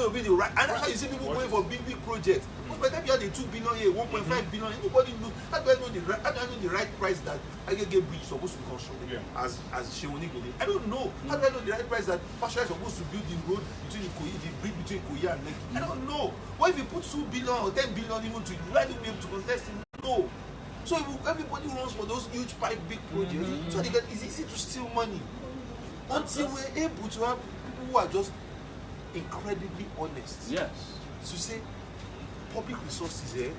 going to be the right, and that's why you see people going for big projects. By the time you have the 2 billion here, 1.5 billion, anybody knows. How do I know the right price that Agege Bridge is supposed to be constructed as Shewoni Gode? I don't know. How do I know the right price that Fasha is supposed to build the road between the bridge between Ikoyi and Lekki? I don't know. What if you put 2 billion or 10 billion even to why do you be able to contest it? No. So everybody runs for those huge big projects, so it's easy to steal money. Until we're able to have people who are just incredibly honest. Yes. To say public resources here,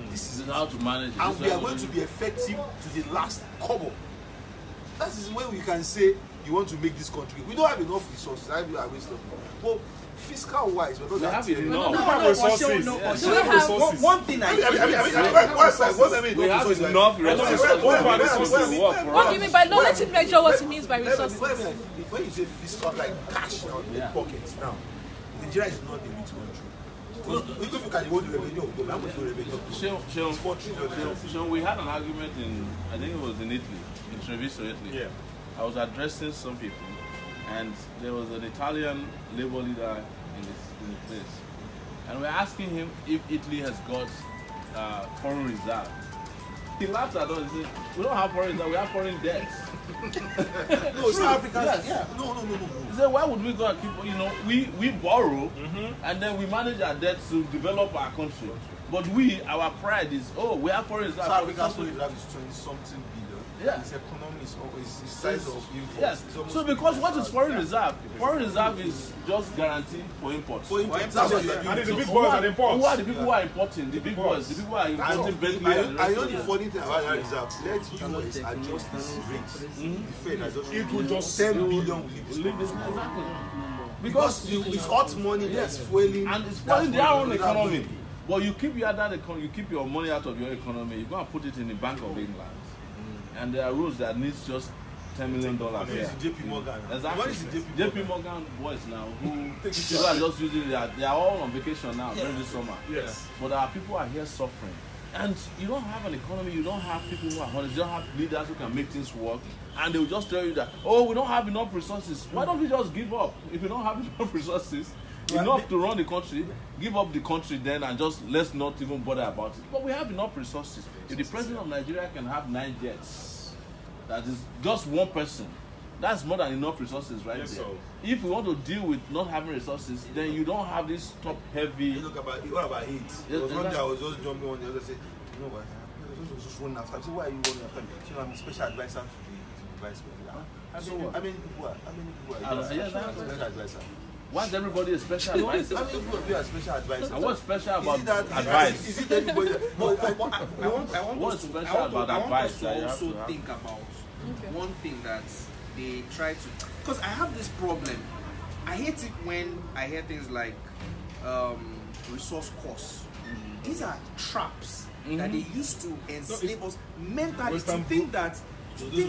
this is how to manage it. And we are going to be effective to the last kobo. That is when we can say you want to make this country. We don't have enough resources. I will waste of money. Well, fiscal wise, we have enough. We have resources. One thing I mean, we have enough resources. What do you mean by no? Let him measure what he means by resources. When you say fiscal, like cash in the pockets now, Nigeria is not a rich country. If you can hold the revenue of God, how much the revenue of God? It's 4 trillion. So we had an argument in, I think it was in Italy, in Treviso, Italy. Yeah. I was addressing some people, and there was an Italian labor leader in the place, and we're asking him if Italy has got foreign reserve. He laughed at us. He said, "We don't have foreign reserve. We have foreign debts." No, South Africa. Yeah. No. He said, "Why would we go and keep? We borrow, and then we manage our debts to develop our country. But our pride is, we have foreign reserve." South Africa's foreign reserve is 20-something billion. Yeah. Its economy is always the size of imports. Yes. So because what is foreign reserve? Foreign reserve is just guaranteed for imports. For imports. That's what And the big boys are imports. Who are the people who are importing? The big boys. The people who are importing Bentley. I know the funny thing about that reserve. Let US adjust this rate. The Fed adjust It will just 10 billion will leave this country. Because it's hot money that's fueling. And it's fueling their own economy. But you keep your money out of your economy, you're going to put it in the Bank of England. And there are rules that needs just $10 million. It's JP Morgan. Exactly. What is the JP Morgan boys now who people are just using it. They are all on vacation now during this summer. Yes. But our people are here suffering. And you don't have an economy, you don't have people who are honest, you don't have leaders who can make things work. And they will just tell you that, we don't have enough resources. Why don't we just give up? If you don't have enough resources, enough to run the country, give up the country then and just let's not even bother about it. But we have enough resources. If the president of Nigeria can have 9 jets, that is just one person, that's more than enough resources right there. So. If we want to deal with not having resources, then you don't have this top heavy. What about it? There was one day I was just jumping on the other side. You know what? I was just running after. I said, why are you running after me? You know, I'm a special advisor to the vice president. How many people are special advisor? Why is everybody a special advisor? How many people are special advisor? And what's special about advice? Is it anybody? I want us to also think about one thing that they try to, because I have this problem. I hate it when I hear things like resource costs. These are traps that they used to enslave us mentally to think that we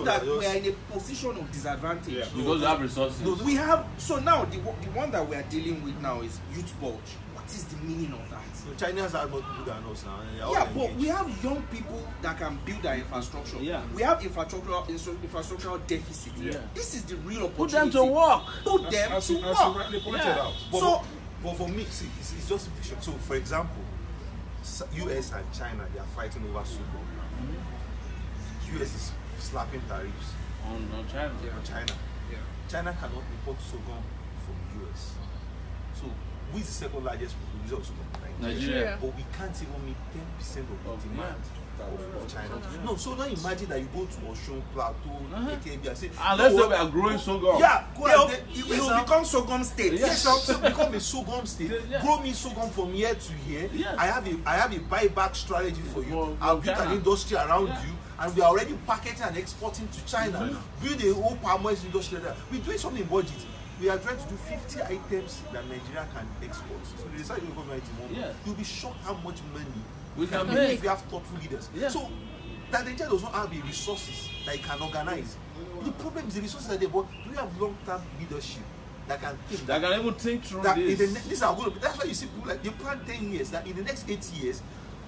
are in a position of disadvantage. Yeah. Because we have resources. We have, so now the one that we are dealing with now is youth bulge. What is the meaning of that? So China's are more people than us now. Yeah, but we have young people that can build our infrastructure. Yeah. We have infrastructural deficit. Yeah. This is the real opportunity. Put them to work. Put them to as you work. rightly pointed out. But for me, see, it's just fiction. So, for example, US and China, they are fighting over Sudan. US is slapping tariffs on China. On China. Yeah. China cannot import sorghum from US. So, who is the second largest producer of sorghum? Nigeria. But we can't even meet 10% of the demand of China. No, so now imagine that you go to Osun Plateau, AKB, and say, unless we are growing sorghum. Yeah, it will become sorghum state. Yes, so become a sorghum state. Yeah. Grow me sorghum from here to here. Yes. I have a buyback strategy for you. I'll build an industry around you. And we are already packaging and exporting to China. Build a whole palm oil industry there. We're doing something in budget. We are trying to do 50 items that Nigeria can export. So they decide to go to 91. You'll be shocked how much money we can make if we have thoughtful leaders. Yeah. So that Nigeria does not have the resources that it can organize. The problem is the resources are there, but do we have long-term leadership that can think? That can even think through that this. These are going to be, that's why you see people like they plan 10 years that in the next 8 years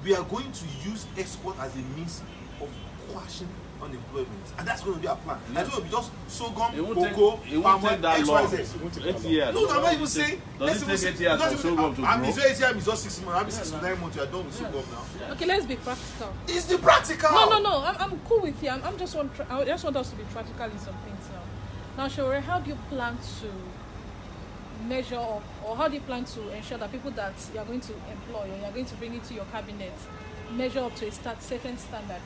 we are going to use export as a means of quashing unemployment, and that's going to be our plan. That's going to be just sorghum, It won't cocoa, take that long. XYZ. 8 years. No, I'm not even saying. Does it take 8 years for sorghum to I'm grow? Israel is just 6 months. I'm 6 to 9 months. You are done with sorghum now. Okay, let's be practical. It's the practical. No. I'm cool with you. I just want us to be practical in some things now. Now, Shore, how do you plan to measure up, or how do you plan to ensure that people that you are going to employ or you are going to bring into your cabinet measure up to a certain standard?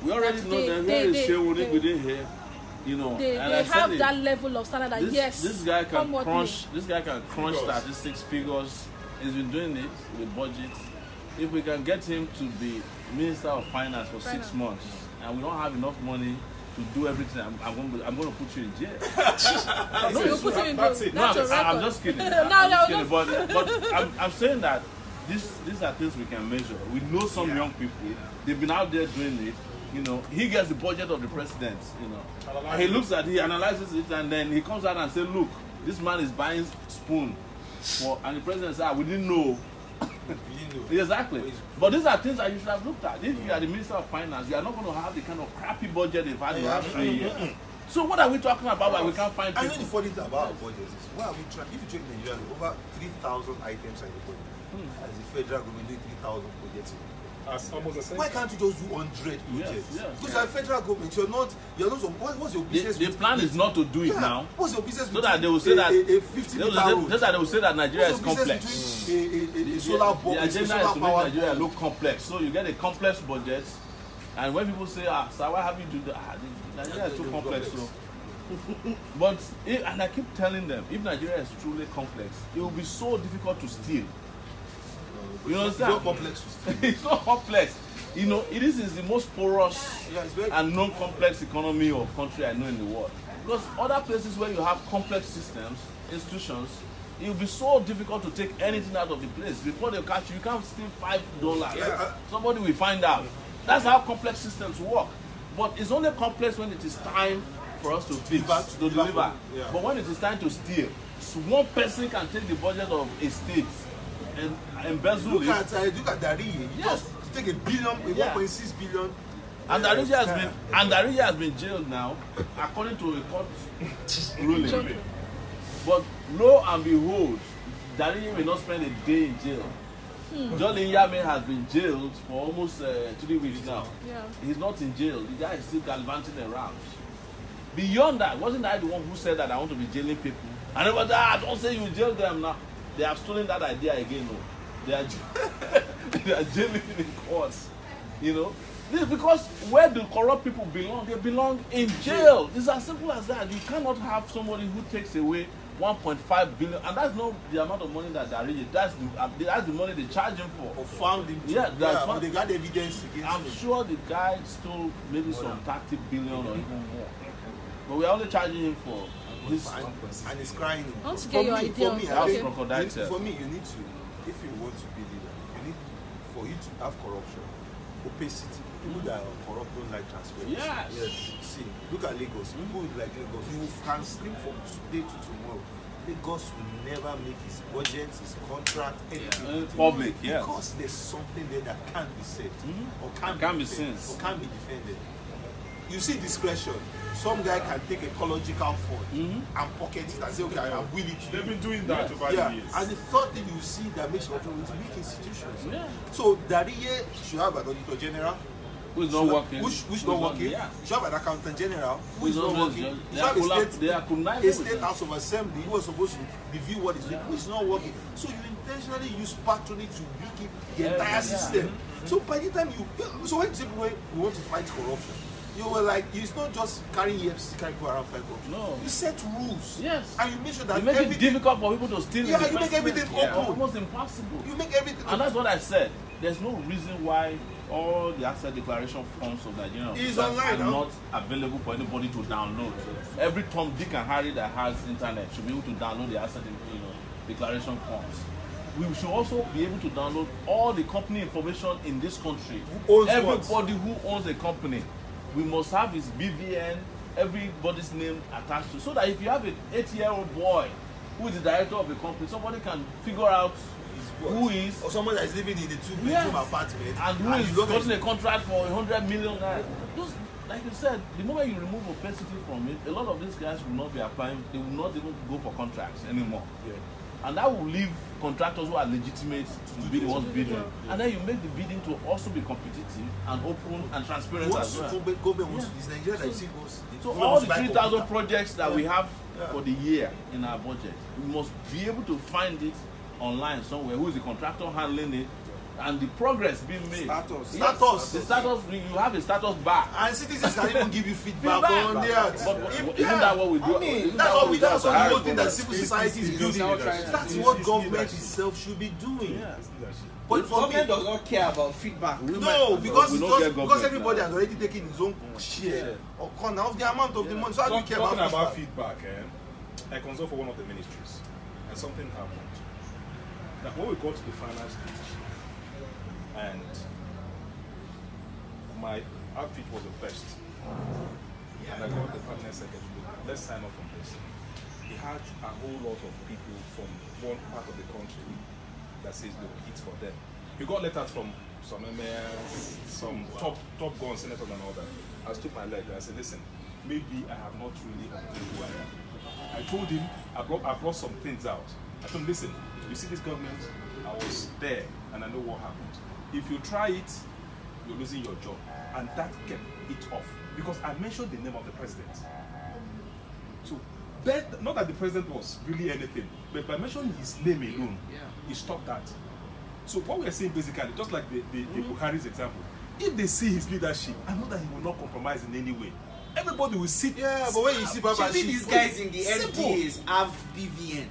We already know that here is Shewunik within here. You know, They and I have said that level of standard that this guy can come what crunch. may. This guy can crunch statistics, figures. He's been doing it with budgets. If we can get him to be Minister of Finance for 6 months, and we don't have enough money to do everything, I'm going to put you in jail. So you put him in that's jail. it. That's a I'm record. just kidding. No, I'm just no. kidding. But I'm saying that these are things we can measure. We know some young people. They've been out there doing it. You know, he gets the budget of the president. You know, and he looks at it, he analyzes it, and then he comes out and says, "Look, this man is buying spoon for," and the president says, "We didn't know." Exactly. But these are things that you should have looked at. If you are the Minister of Finance, you are not going to have the kind of crappy budget they've had in the last 3 years. So what are we talking about why we can't find I people? know the funny thing about our budget is why are we trying? If you check Nigeria, over 3,000 items are in the budget. As the federal government doing 3,000 projects. As almost the same. Why can't you just do 100 projects? Yes. Because you're a federal government, you're not. What's your business? The plan is not to do it now. What's your business? So that they will say that a 50 meter road. just that they will say that Nigeria is What's your complex. business between a solar bomb, The a agenda is solar to make power Nigeria bomb? look complex. So you get a complex budget, and when people say, "Sir, why have you do that?" Nigeria is too complex. So, and I keep telling them, if Nigeria is truly complex, it will be so difficult to steal. You understand? It's not complex. It's not complex. You know, this is the most porous Yeah, it's very. and non-complex economy or country I know in the world. Because other places where you have complex systems, institutions, it will be so difficult to take anything out of the place. Before they catch you, you can't steal $5. Yeah. Somebody will find out. That's how complex systems work. But it's only complex when it is time for us to fix, to deliver. Yeah. But when it is time to steal, so one person can take the budget of a state and embezzle Look it. at Dari. Yes. Just take a billion, a Yeah. 1.6 billion. And Darija has been jailed now, according to a court ruling. But lo and behold, Darija will not spend a day in jail. John Yame has been jailed for almost 3 weeks now. Yeah. He's not in jail. The guy is still gallivanting around. Beyond that, wasn't I the one who said that I want to be jailing people? And everybody, don't say you jail them now. They have stolen that idea again. No. They are jailing in courts. You know? This is because where do corrupt people belong? They belong in jail. It's as simple as that. You cannot have somebody who takes away 1.5 billion, and that's not the amount of money that they are raising. That's the money they charge him for. Or found him. But they got evidence against I'm him. sure the guy stole maybe some 30 billion or even more. But we're only charging him for this. And he's crying. I want to get your idea on For me, That was Okay. crocodile tears. for me, you need to, if you want to be leader, you need for you to have corruption, opacity. People that are corrupt don't like transparency. Yes. See, look at Lagos. People like Lagos. You can scream from today to tomorrow. Lagos will never make his budget, his contract, anything Public, yes. because there's something there that can't be said or Can't be defended, seen. or can't be defended. You see discretion. Some guy can take ecological fund and pocket it and say, okay, I'm willing to. They've been doing that over Yeah, the years. and the third thing you see that makes corruption is weak institutions. Yeah. So Dariye should have an auditor general, Who's not working? which not working. Yeah. You should have an accountant general who is Who's not not working. working. You should have They are a conniving state with house of assembly who is supposed to review what is doing, who is not working. So you intentionally use patronage to weaken the entire system. So by the time so when people say we want to fight corruption, you were like, it's not just carrying EFCC, carrying people around fight corruption. No. You set rules. Yes. And you make sure that You make it everything, difficult for people to steal. Yeah, in the you make first everything place. Yeah, open. almost impossible. you make everything. And that's what I said. There's no reason why all the asset declaration forms of Nigerian It's officers online, are huh? not available for anybody to download. Every Tom, Dick, and Harry that has internet should be able to download the asset declaration forms. We should also be able to download all the company information in this country. Who owns Everybody who owns a company, we must have his BVN, everybody's name attached to, so that if you have an 8-year-old boy who is the director of a company, somebody can figure out who is or someone that is living in a 2-bedroom Yes. apartment and who is you don't getting a contract for 100 million naira. like you said, the moment you remove opacity from it, a lot of these guys will not be applying, they will not even go for contracts anymore. Yeah. And that will leave contractors who are legitimate to be the ones bidding. And then you make the bidding to also be competitive and open and transparent as well. Government wants to, it's Nigeria that see goes. So all the 3,000 projects that we have for the year in our budget, we must be able to find it online somewhere. Who is the contractor handling it? And the progress being made. Status. The status, you have a status bar. And citizens can even give you feedback on that. But isn't that what we do? I mean, That's what the whole thing that That's civil society is building. That's It's what government itself should be doing. Yeah. But for me, Government does not care about feedback. no, because we don't get government everybody now. has already taken his own share or corner of the amount of the money. So I don't care Talking about about feedback. feedback, I consult for one of the ministries, and something happened. That when we got to the final stage, and my outfit was the best, and I got the finance secretary, let's sign off on this. He had a whole lot of people from one part of the country that says, look, it's for them. He got letters from some mayors, some top gun senators and all that. I stood my leg and I said, listen, maybe I have not really understood who I am. I told him, I brought some things out. I told him, listen, you see this government, I was there and I know what happened. If you try it, you're losing your job. And that kept it off. Because I mentioned the name of the president. So, not that the president was really anything, but by mentioning his name alone, he stopped that. So what we are saying basically, just like the Buhari's example, if they see his leadership, I know that he will not compromise in any way. Everybody will sit. Yeah, but when you see Baba Should these guys in the NDAs have BVN?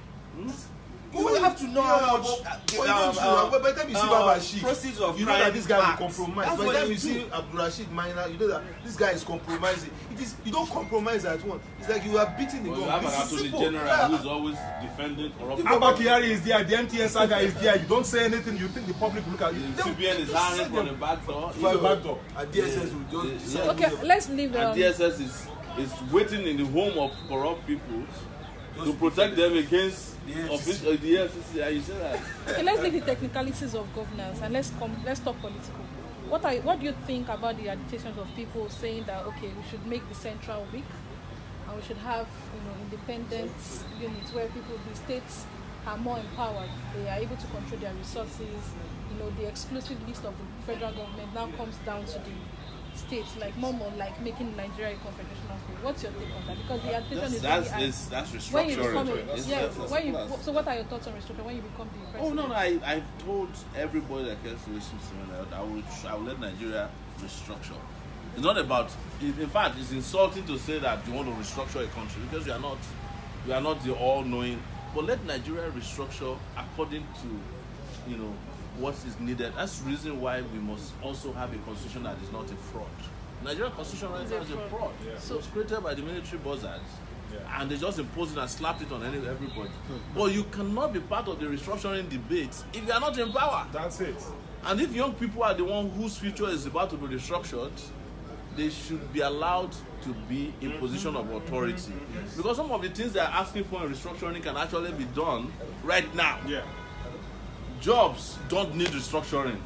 You will have to know how much by the time you see Baba Sheik, proceeds of you know that this guy crime will compromise. acts. By the That's time what you you see Abdul Rashid Minor, you know that this guy is compromising. It is, you don't compromise at once. It's like you are beating the Well, you gun. have an This is attorney simple. general Yeah. who is always defending corruption. Abba Kyari is there, the MTN saga is there. You don't say anything, you think the public will look at you. The CBN is hiring from the back door. For the back door. And DSS will just decide. Okay, let's leave. And DSS is waiting in the home of corrupt people to protect them against The the FCC. You say that? Okay, let's leave the technicalities of governance and let's talk political. What do you think about the agitations of people saying that okay, we should make the central weak and we should have independent units where the states are more empowered, they are able to control their resources. The exclusive list of the federal government now comes down to the states, like more like making Nigeria a confederational state. What's your take on that? Because the agitation is really high. That's When you become restructuring. so what are your thoughts on restructuring when you become the president? Oh no, I told everybody that cares to listen to me that I will let Nigeria restructure. It's not about. In fact, it's insulting to say that you want to restructure a country because we are not the all-knowing. But let Nigeria restructure according to, what is needed. That's the reason why we must also have a constitution that is not a fraud. Nigerian constitution right now is a fraud. Yeah. So it's created by the military buzzards. And they just imposed it and slapped it on everybody. But you cannot be part of the restructuring debate if you are not in power. That's it. And if young people are the one whose future is about to be restructured, they should be allowed to be in position of authority. Because some of the things they are asking for in restructuring can actually be done right now. Yeah. Jobs don't need restructuring.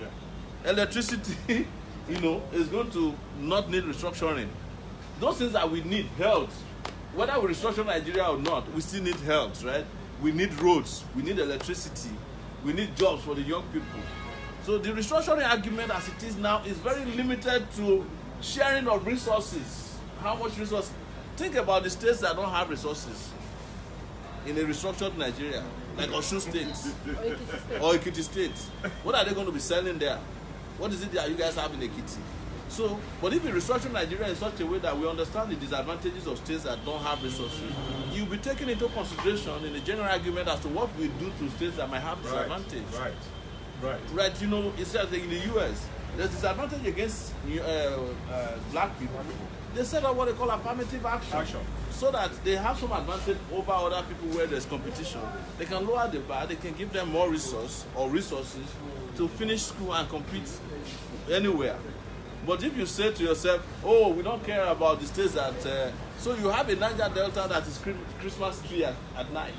Electricity, is going to not need restructuring. Those things that we need, health. Whether we restructure Nigeria or not, we still need health, right? We need roads, we need electricity, we need jobs for the young people. So the restructuring argument as it is now is very limited to sharing of resources. How much resources? Think about the states that don't have resources in a restructured Nigeria, like Osun State or Ekiti State. What are they going to be selling there? What is it that you guys have in Ekiti? So, but if we restructure Nigeria in such a way that we understand the disadvantages of states that don't have resources, you'll be taken into consideration in the general argument as to what we do to states that might have disadvantage. Right. It's just like in the US, there's disadvantage against black people. They set up what they call affirmative action. So that they have some advantage over other people where there's competition. They can lower the bar, they can give them more resources to finish school and compete anywhere. But if you say to yourself, oh, we don't care about the states that... so you have a Niger Delta that is Christmas tree at night.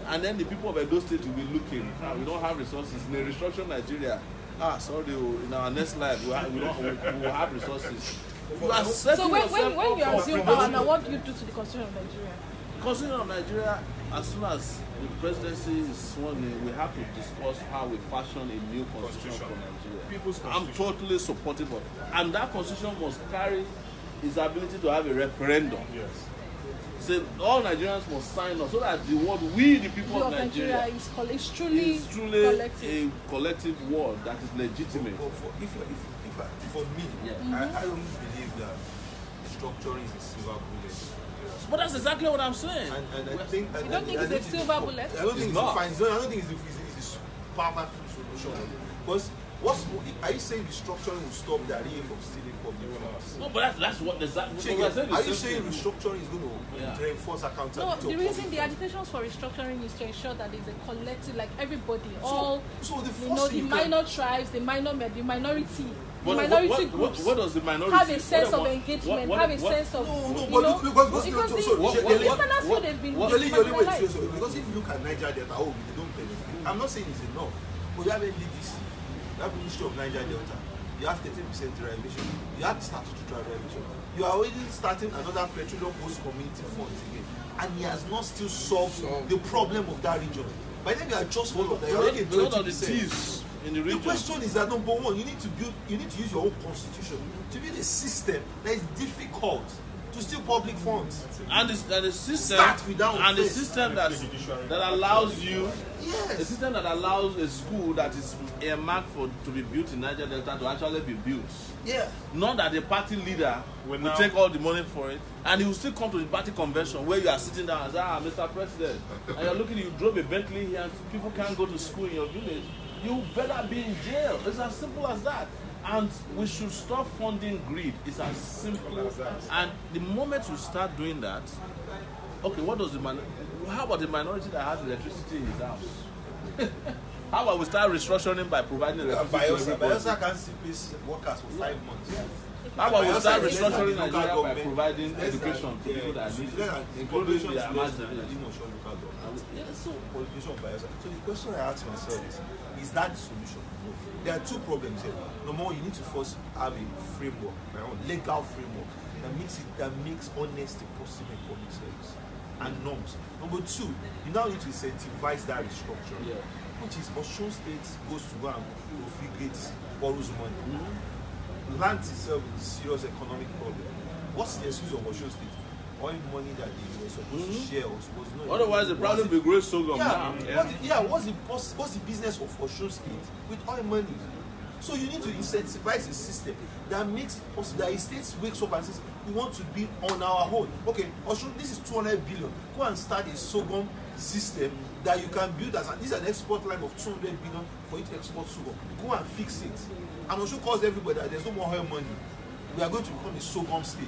And then the people of Edo State will be looking. We don't have resources. In a restructured Nigeria, in our next life, we will have resources. You are setting So when yourself you up for assume power, now what do you do to the constitution of Nigeria? Constitution of Nigeria, as soon as the presidency is sworn in, we have to discuss how we fashion a new constitution for Nigeria. People's I'm constitution. totally supportive of it. And that constitution must carry its ability to have a referendum. Yes. So all Nigerians must sign up so that the word we, the people Your of Nigeria, is truly is truly collective. a collective word that is legitimate. But for me, Yeah. I don't believe that structuring is a silver bullet. But that's exactly what I'm saying. And I think You don't think it's a silver bullet? I don't think It's it's not. a fine. I don't think it's a powerful solution. Because are you saying the structuring will stop the REA from stealing public funds? No, but that's what exactly. Are you saying restructuring is going to reinforce No, accountability? the of reason public the funds? agitations for restructuring is to ensure that there's a collective, like everybody, all so the you first know, the thing you can- minor tribes, the minority What groups does the minority have a sense of engagement, have a sense of No, you but know, because because the what- Easterners feel they've been Only marginalized. because if you look at Niger Delta, they don't benefit. I'm not saying it's enough, but you have NDDC, you have Ministry of Niger Delta, you have 13% derivation, you have statutory derivation, you are already starting another petroleum host community funds again, and he has not still solved the problem of that region. By then you are just all of that, you're already at Because of the 20%. thieves in the The region. question is that number one, you need to use your own constitution to build a system that is difficult to steal public funds. And the system Start with that one and the first. system that allows you a Yes. system that allows a school that is earmarked to be built in Niger Delta to actually be built. Yeah. Not that the party leader will now- take all the money for it, and he will still come to the party convention where you are sitting down and say, Mr. President, and you're looking, you drove a Bentley here and people can't go to school in your village. You better be in jail. It's as simple as that. And we should stop funding greed. It's as simple as that. And the moment you start doing that, okay, how about the minority that has electricity in his house? How about we start restructuring by providing electricity to everybody? Bielsa can still pay workers for 5 months. How about we Bielsa start is less than restructuring the local Nigeria by government. providing Less than- education to people that need less it, than- including population the is less Amazon than the village? Dimotion local government. Yeah, so Population of Bielsa. So the question I ask myself is that the solution? No. There are two problems here. Number one, you need to first have a framework, legal framework that makes honesty possible in public service and norms. Number two, you now need to incentivize that restructuring, Yeah. which is Osun State goes to go and profligate, borrows money. Land itself is a serious economic problem. What's the excuse of Osun State? Oil money that they were supposed to share was not. otherwise the problem will be great sorghum now. What's the business of Osun State with oil money? So you need to incentivize a system that makes it possible that a state wakes up and says, we want to be on our own. Okay, Osun, this is 200 billion. Go and start a sorghum system that you can build this is an export line of 200 billion for you to export sorghum. Go and fix it. And Osun calls everybody that there's no more oil money. We are going to become a sorghum state.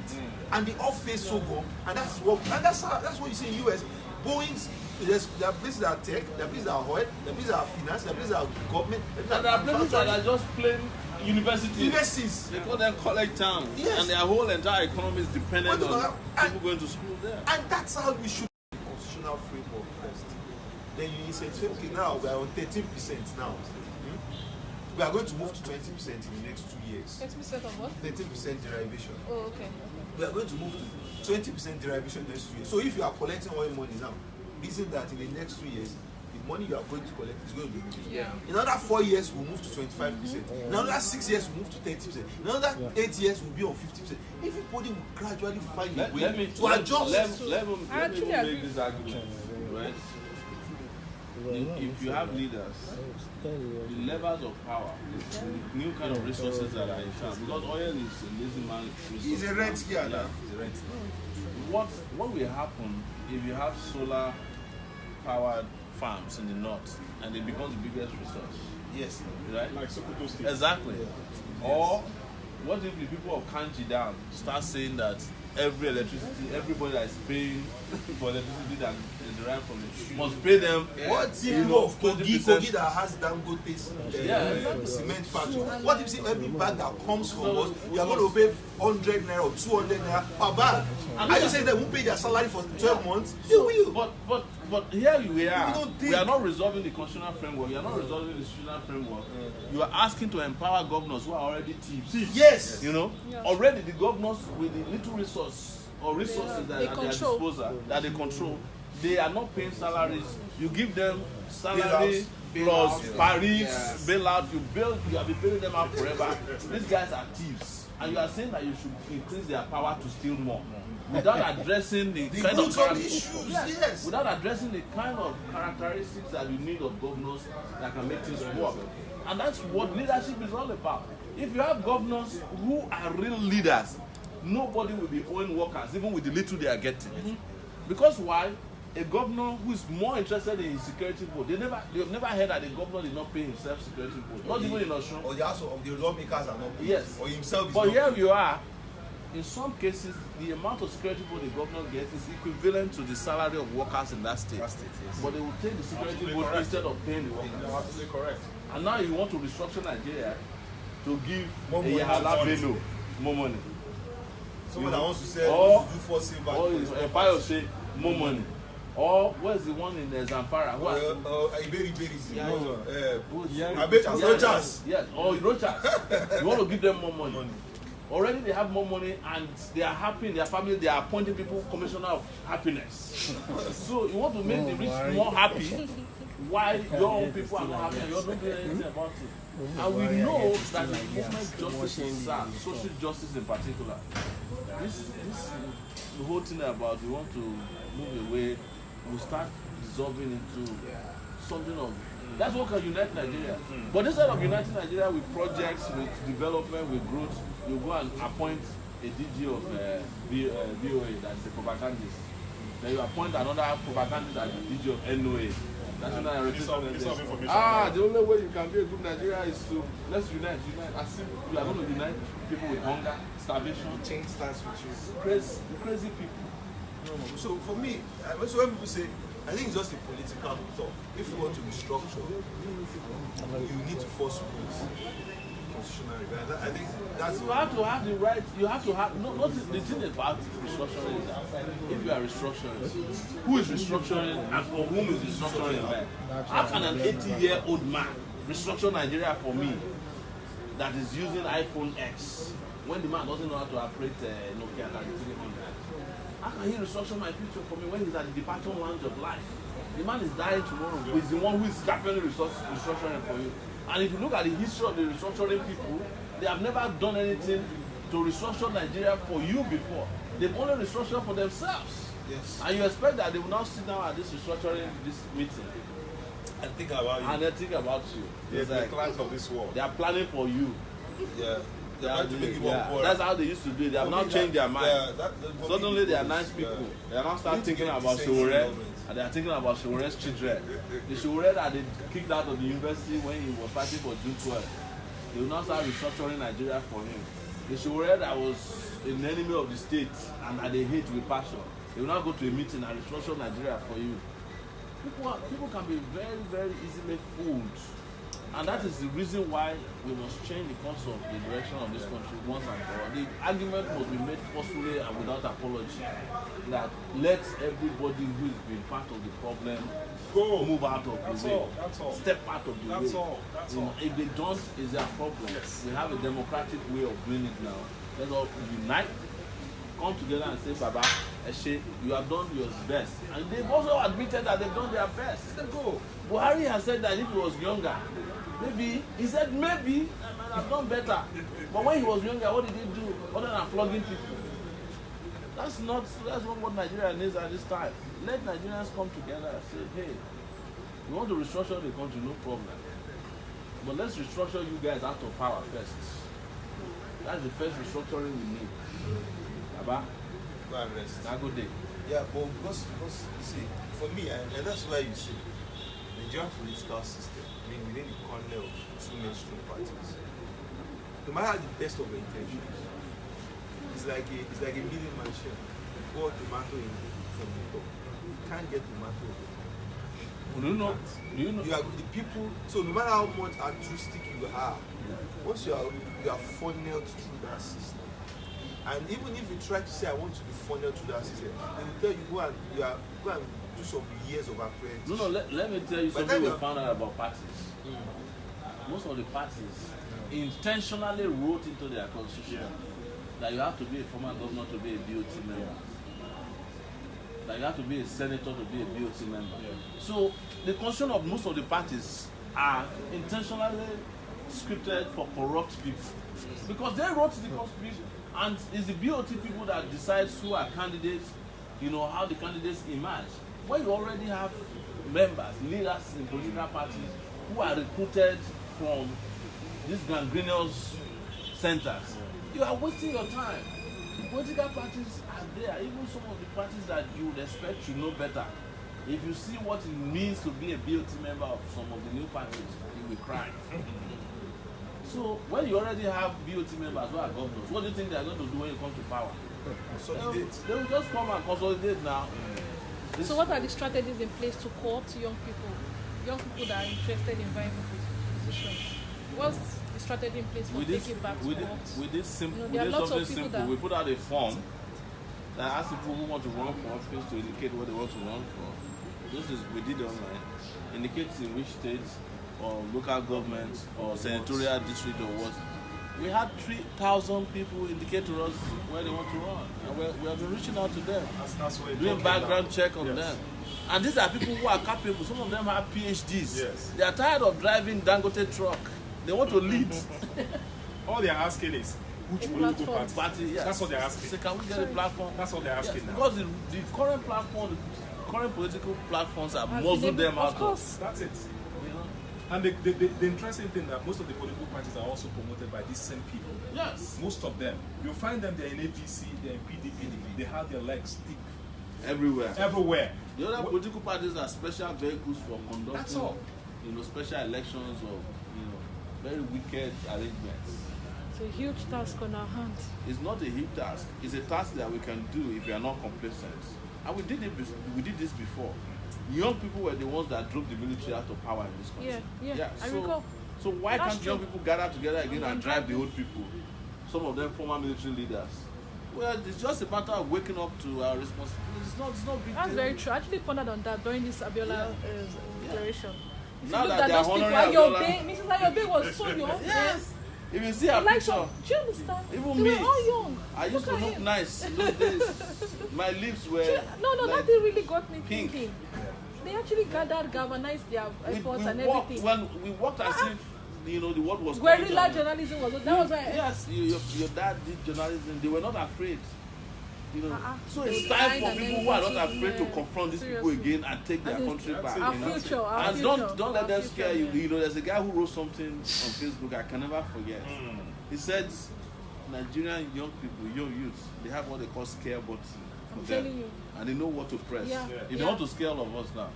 And they all face sorghum, and that's what you see in US. Boeing's there are places that are tech, there are places that are oil, there are places that are finance, there are places that are government, And there are places that are just plain universities. universities. They call them college towns. Yes. And their whole entire economy is dependent What on about- people going to school there. And that's how we should the constitutional framework first. Then you say, okay, now we are on 13% now. We are going to move to 20% in the next 2 years. 30% of what? 13% derivation. Oh, okay. We are going to move to 20% derivation next 2 years. So if you are collecting oil money now, reason that in the next 2 years, the money you are going to collect is going to be reduced. Yeah. In another 4 years, we'll move to 25%. In another 6 years, we'll move to 30%. In another 8 years, we'll be on 50%. Everybody will gradually find a way to adjust. Let me actually make agree. this argument. Right? If you have leaders, the levels of power, the new kind of resources that are in town, because oil is a lazy man resource. He's a rent here now. He's a rent. What will happen if you have solar powered farms in the north and it becomes the biggest resource? Yes. Right? Like Sokoto State. Exactly. Or what if the people of Kanji down start saying that everybody that is paying for electricity that is derived from it must pay them? What if You you know, of Kogi 20% that has Dangote's Yeah. cement factory? What if you see every bag that comes from us, you are going to pay 100 naira or 200 naira per bag? Are you saying they won't pay their salary for 12 months? They will. But But here we are. don't We think. are not resolving the constitutional framework. You are not resolving the institutional framework. You are asking to empower governors who are already thieves. Yes. You know, Yes. already the governors with the little resources that they at their control. disposal, that they control, they are not paying salaries. You give them salary plus Bailouts. Paris Yes. bailout. You have been paying them out forever. These guys are thieves, and you are saying that you should increase their power to steal more, without addressing the The kind roots of of the issues, yes. without addressing the kind of characteristics that you need of governors that can make things work. And that's what leadership is all about. If you have governors who are real leaders, nobody will be owing workers, even with the little they are getting. Because why? A governor who is more interested in his security vote. They've never heard that the governor did not pay himself security vote. Not even in Osun. Or the also of the lawmakers are not. Yes. Or himself is But not. here you are. In some cases, the amount of security vote the governor gets is equivalent to the salary of workers in that state. But they will take the security Absolutely vote correct. instead of paying the workers. You're absolutely correct. And now you want to restructure Nigeria to give More money. Yahala Bello more money. Someone that wants to say, Or- do for silver. Or Epayo say more money. Or where's the one in Zamfara? Who has- Iberi is Yeah. who's- Rochas. Yes, or Rochas. You want to give them more money. Money. Already they have more money and they are happy in their family. They are appointing people commissioner of happiness. So you want to make the rich more happy, while your own people are not happy and you're not doing anything about it. And we know that the movement justice is sad, social justice in particular. This the whole thing about we want to move away, we start dissolving into something of. That's what can unite Nigeria. But instead of uniting Nigeria with projects, with development, with growth, you go and appoint a DG of VOA, that's a propagandist. Then you appoint another propagandist as the DG of NOA. National Piece of information. The only way you can be a good Nigeria is to let's unite. As if you are going to unite people with hunger, starvation, Change starts with you. crazy people. So for me, so when people say, I think it's just a political thought. If you want to restructure, you need to force constitutional review. I think that's You have to have the right. You have to have. No, not the thing about restructuring is that if you are restructuring, who is restructuring and for whom is restructuring? Right? How can an 80-year-old man restructure Nigeria for me that is using iPhone X when the man doesn't know how to operate Nokia 3300? How can he restructure my future for me when he's at the departure lounge of life? The man is dying tomorrow. He's the one who is capturing restructuring for you. And if you look at the history of the restructuring people, they have never done anything to restructure Nigeria for you before. They've only restructured for themselves. yes. And you expect that they will now sit down at this restructuring, this meeting, I think about and you. they think about you. Yes, It's the like class of this world. they are planning for you. Yeah. They They are are trying to make you doing- work yeah. for That's how they used to do it. They have now changed their mind. Suddenly they are nice people. They are now start Need to thinking get about decent Showore, government. and they are thinking about Showore's children. The Showore that they kicked out of the university when he was fighting for June 12. They will now start restructuring Nigeria for him. The Showore that was an enemy of the state and that they hate with passion. They will now go to a meeting and restructure Nigeria for you. People can be very, very easily fooled. And that is the reason why we must change the course of the direction of this country once and for all. The argument must be made forcefully and without apology that let everybody who has been part of the problem Go. move out of That's the way. all. That's all. Step out of the That's way. all. That's You know, all. if they don't, it's their problem. Yes. We have a democratic way of doing it now. Let's all unite, come together and say, Baba, Eshe, you have done your best. And they've also admitted that they've done their best. Let them go. Buhari has said that if he was younger, maybe, he said maybe I might have done better. But when he was younger, what did he do other than flogging people? That's not what Nigeria needs at this time. Let Nigerians come together and say, hey, we want to restructure the country, no problem. But let's restructure you guys out of power first. That's the first restructuring we need. Baba, Go and rest. now good day. Yeah, but because you see, for me, and that's why you see, the Nigerian political system, I mean, within the kernel of two mainstream parties, no matter the best of the intentions, it's like a million man shell. Pour tomato in from the top. You can't get tomato. Do you know? You are the people. So no matter how much altruistic you are, once you are funneled through that system, and even if you try to say I want to be funneled through that system, they will tell you go and do some years of apprenticeship. No, let me tell you By the something time we you found out about parties. Most of the parties intentionally wrote into their constitution that you have to be a former governor to be a BOT member. That you have to be a senator to be a BOT member. So the constitution of most of the parties are intentionally scripted for corrupt people. Because they wrote the constitution, and it's the BOT people that decides who are candidates, you know, how the candidates emerge. When you already have members, leaders in political parties who are recruited from these gangrenous centers, you are wasting your time. The political parties are there, even some of the parties that you would expect to know better. If you see what it means to be a BOT member of some of the new parties, you will cry. So when you already have BOT members who are governors, what do you think they are going to do when you come to power? They will just come and consolidate now. So what are the strategies in place to co-opt young people that are interested in vying for positions? What's the strategy in place for taking back to co-opt? We did simple. There are We did lots of something people simple. that... We put out a form that asks people who want to run for office to indicate what they want to run for. This is we did online. Indicates in which states or local government or senatorial district or what. We had 3,000 people indicate to us where they want to run, and we have been reaching out to them, That's what doing background check on Yes. them. And these are people who are capable. Some of them have PhDs. Yes. They are tired of driving Dangote truck. They want to lead. All they're asking is which A political platform. party. Party, yes. That's what they're asking. So can we get a platform? That's what they're Yes, asking now. because the current platform, the current political platforms have Has muzzled been them able- out. Of course. That's it. You know? And the interesting thing that most of the political parties are also promoted by these same people. Yes. Most of them. You find them, they're in APC, they're in PDP, they have their legs deep Everywhere. everywhere. The other political parties are special vehicles for That's conducting, all. you know, special elections or, you know, very wicked arrangements. It's a huge task on our hands. It's not a huge task. It's a task that we can do if we are not complacent. And we did this before. Young people were the ones that drove the military out of power in this country. Yeah, I recall. So why That's can't young true. people gather together again and And drive drive the old people? Some of them former military leaders. Well, it's just a matter of waking up to our responsibility. It's not big That's deal. very true. I actually pondered on that during this Abiola declaration. If Now you look that at they are those people, honoring Ayobe, Mrs. Ayobe was so young. Yes. If you see our Like picture, some, do you understand? Even they me. were all young. I used to Look at look him. nice in those days. My lips were No, like, that thing really got me pink. thinking. They actually galvanized their efforts and walked, everything. when we walked as if you know the world was Guerrilla coming to- journalism was that was why. Yes, your dad did journalism. They were not afraid. You know, so it's They time died for and people then who are they not should- afraid to yeah, confront these people seriously. again and take their And country that's back. it. Our You know? future, our And future. don't let our them future, scare you. yeah. You know, there's a guy who wrote something on Facebook I can never forget. He said, Nigerian young people, young youths, they have what they call scare button for I'm them, telling you. and they know what to press. Yeah. If they Yeah. want to scare all of us now,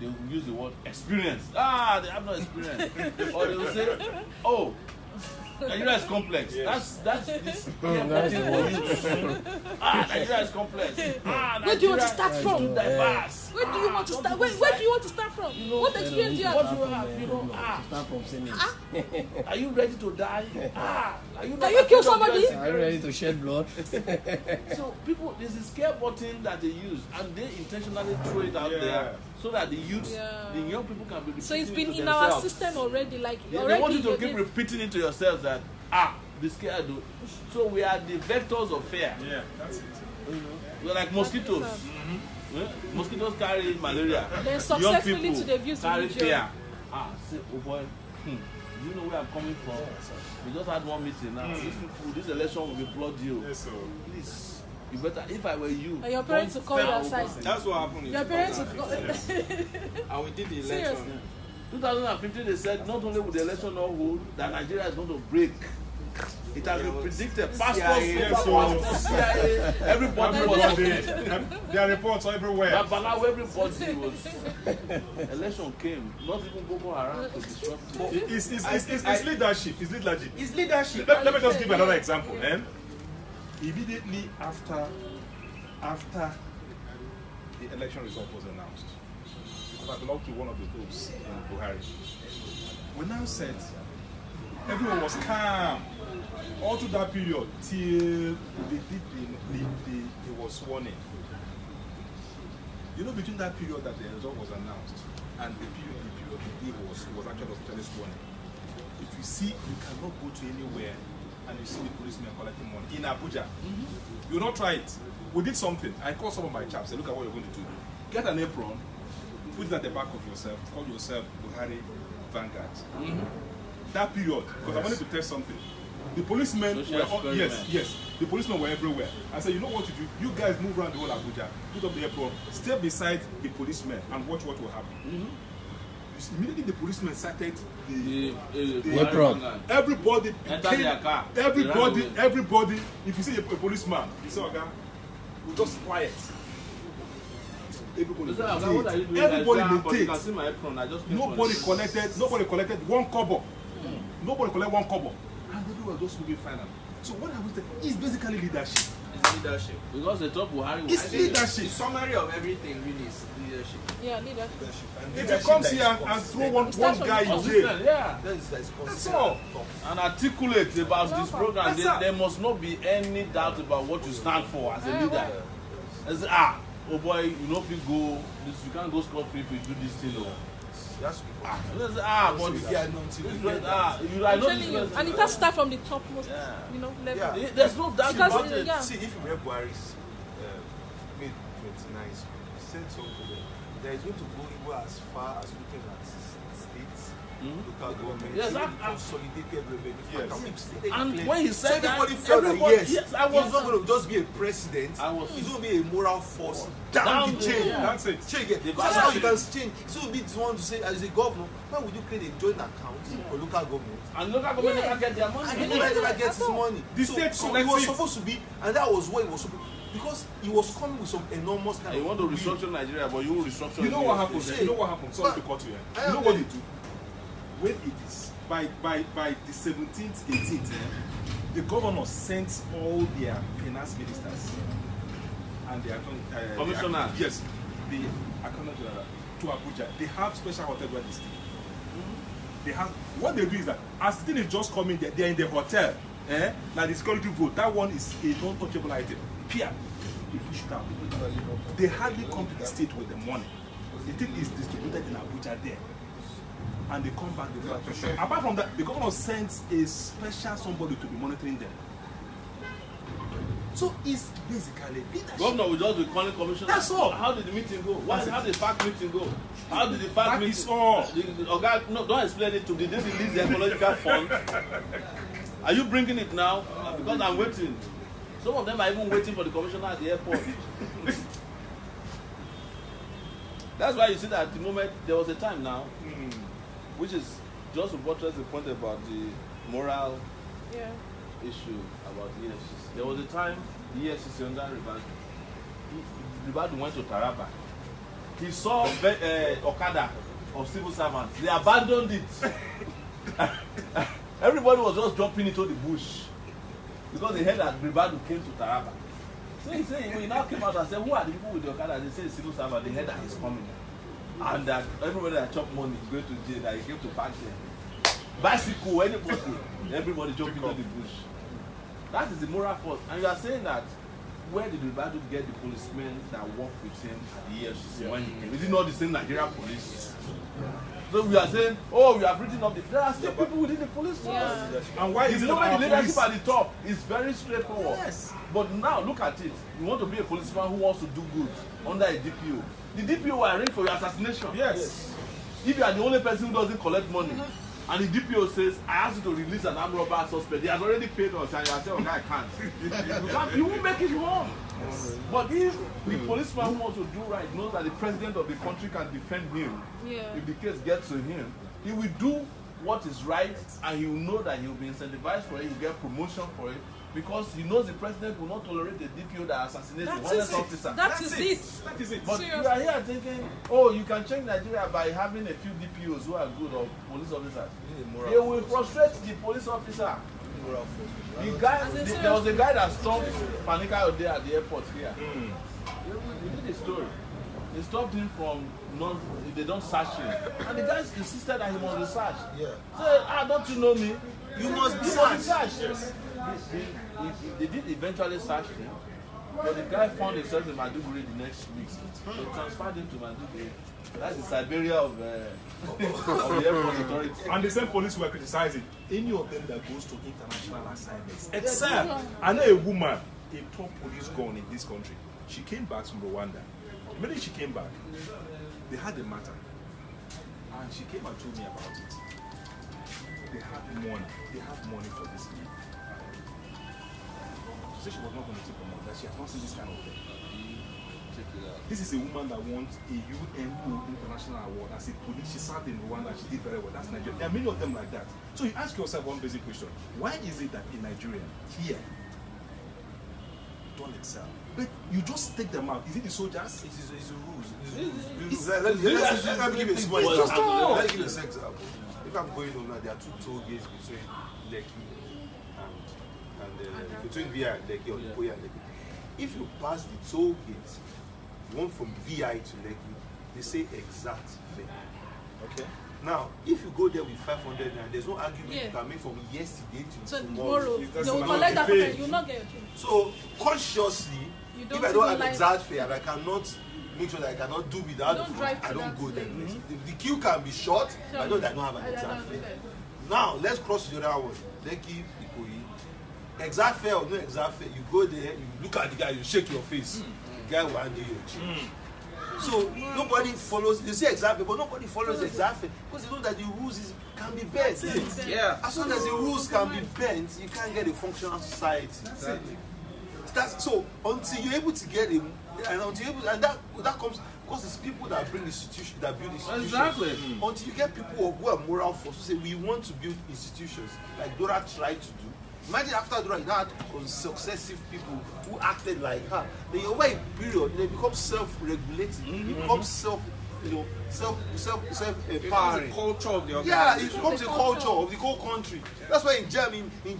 they will use the word experience. Ah, they have no experience. Or they will say, oh, Nigeria is complex. Yes. That's this scare button for you. Ah, Nigeria is complex. Ah, Where do you want to Nigeria start is from? too diverse. Where do you want to Don't start? you Where do you want to start from? What experience do you What have? do you have? You know, Start from Senate. are you ready to die? Ah, are you not Can you kill afraid of somebody? dressing? Are you ready to shed blood? So people, there's a scare button that they use, and they intentionally throw it out Yeah. there so that the youth, Yeah. the young people can be repeating So it's been it to in our themselves. system already. Like They already. want you to you're keep getting- repeating it to yourselves that be scared. Though. So we are the vectors of fear. Yeah, that's it. We're like mosquitoes. Yeah? Mosquitoes carry malaria. Then Young successfully people to the views carry religion. fear. Say, oh boy, do you know where I'm coming from? We just had one meeting now. These people, this election will be bloody. Yes, so Please, you better. If I were you, And your parents will don't call you fail. aside. That's what happened in Your parents will 2015. And we did the Seriously. election. 2015, they said not only will the election not hold, that Nigeria is going to break. It has been predicted. Pastors, CIA, pastors, CIA, everybody was there are reports everywhere. Babalawo, everybody was. Election came. Not even Boko Haram to disrupt it. It's leadership. It's leadership. It's leadership. Let me just give another example. Immediately after the election result was announced, because I belong to one of the groups in Buhari, we now said everyone was calm all through that period till they did he was sworn in. You know, between that period that the result was announced and the period the day was actually officially sworn in, if you see, you cannot go to anywhere and you see the policemen collecting money in Abuja. You will not try it. We did something. I called some of my chaps, said, look at what you're going to do. Get an apron, put it at the back of yourself, call yourself Buhari Vanguard. That period, because I wanted to test something. The policemen were the policemen were everywhere. I said, you know what to do? You guys move around the whole Abuja, put up the apron, stay beside the policemen and watch what will happen. Immediately the policemen started the apron. Everybody Enter came, their car. everybody, if you see a policeman, you say, okay, we're just quiet. Everybody maintained. Nobody collected 1 kobo. Nobody collected 1 kobo. And everyone was just moving final. So what I was saying is basically leadership. It's leadership. Because the top Buhari It's leadership. The summary of everything really is leadership. Yeah, leadership. If he comes here and throw one guy in jail, yeah. that's all. And articulate about this program, That's there must not be any doubt about what you stand for as a leader. As, oh boy, you know if you go, you can't go scot free if you do this thing. Or, That's but I'm telling you, and it has to start from the topmost, level. Yeah. There's no doubt Because about it. See, if you remember Buhari's May 29, he said something that is going to go as far as looking at states, local government, consolidated revenue. And when he said that, everybody felt that yes, yes, he's not going to just be a president. He's going to be a moral force down the chain. That's it. Change. That's how you can change. So you be the one to say, as a governor, why would you create a joint account for local government? And local government never get their money. And he never gets his money. The state so he collects was it. supposed to be, and that was what he was supposed to be. Because he was coming with some enormous kind You of want to restructure Nigeria, but you will restructure. You know what happens? Say, You know what happens? Sorry to cut you here. You know what they do? When it is by the 17th, 18th, the governor sends all their finance ministers and their Commissioner. Yes, the accountant general to Abuja. They have special hotel where they stay. They have what they do is that as the thing is just coming, they're in the hotel. Now the security vote, that one is a non-touchable item. Pia, they push it out. They hardly come to the state with the money. The thing is distributed in Abuja there. And they come back, they flat. Apart from that, the governor sends a special somebody to be monitoring them. So it's basically leadership. Governor will just be calling commissioner. That's all. How did the meeting go? How did the fact meeting go? How did the fact That meeting? is all. No, don't explain it to me. Did they release the ecological fund? Are you bringing it now? Because I'm waiting. Some of them are even waiting for the commissioner at the airport. That's why you see that at the moment there was a time now, which is just to buttress the point about the moral issue about EFCC. There was a time the EFCC under Ribadu went to Taraba. He saw Okada of civil servants. They abandoned it. Everybody was just jumping into the bush because they heard that Ribadu came to Taraba. So he said, he now came out and said, who are the people with the Okada? They say civil servant. They heard that he's coming. And that everybody that chop money is going to jail, that he came to pack there. Bicycle, everybody jumping into the bush. That is the moral force. And you are saying that where did Ribadu get the policemen that work with him at the EFCC when he came? Is it not the same Nigerian police? So we are saying, oh, we have written up the. There are still people within the police force. And why is the it our leadership police? at the top is very straightforward. Yes. But now look at it. You want to be a policeman who wants to do good under a DPO. The DPO will arrange for your assassination. Yes. If you are the only person who doesn't collect money, and the DPO says, I ask you to release an armed robber suspect, he has already paid us, and you are saying, okay, I can't. You won't make it wrong. But if the policeman who wants to do right knows that the president of the country can defend him, if the case gets to him, he will do what is right, and he will know that he will be incentivized for it, he will get promotion for it, because he knows the president will not tolerate a DPO that assassinates a honest officer. That is it. That is it. But you are here thinking, oh, you can change Nigeria by having a few DPOs who are good or police officers. They will frustrate the police officer. The guy, there was a guy that stopped Panika Ode at the airport here. He did a story. They stopped him from they don't search him. And the guy insisted that he must be searched. Say, don't you know me? You must be searched. They did eventually search him. But the guy found himself in Maiduguri the next week. They transferred him to Maiduguri. That's the Siberia of the airport authority. And the same police were criticizing any of them that goes to international assignments. Except, I know a woman, a top police gun in this country. She came back from Rwanda. The minute she came back, they had a matter. And she came and told me about it. They have money for this leave. She said she was not going to take the money, that she has not seen this kind of thing. This is a woman that wants a UNO international award as a police. She served in Rwanda, she did very well. That's Nigeria. There are many of them like that. So you ask yourself one basic question. Why is it that in Nigeria, here, don't excel? But you just take them out. Is it the soldiers? It's the rules. Let me give you a small example. Let me give you an example. If I'm going home now, there are 2 toll gates between Lekki and between VI and Lekki, or Ikoyi and Lekki. If you pass the toll gates, one from VI to Lekki, they say exact fare. Okay. Now, if you go there with 500 and there's no argument you can make from yesterday to tomorrow. They will collect that fare, you will not get your change. So, consciously, if I don't have exact fare and I cannot make sure that I cannot do without the food, I don't go there. The queue can be short, but I know that I don't have an exact fare. Now, let's cross to the other one. Lekki, Ikoyi. Exact fare or no exact fare, you go there, you look at the guy, you shake your face. The guy will hand you your change. So nobody follows. You say exact fare, but nobody follows exact fare because you know that the rules can be bent. Yeah. As soon as the rules can be bent, you can't get a functional society. Exactly. So until you're able to get him, and that comes because it's people that bring institutions, that build institutions. Exactly. Until you get people who are moral force who say we want to build institutions like Dora tried to do. Imagine after Dora, you had successive people who acted like her. Then over a period, they become self-regulating. It becomes self-empowering. The culture of the organization. Yeah, it becomes a culture of the whole country. That's why in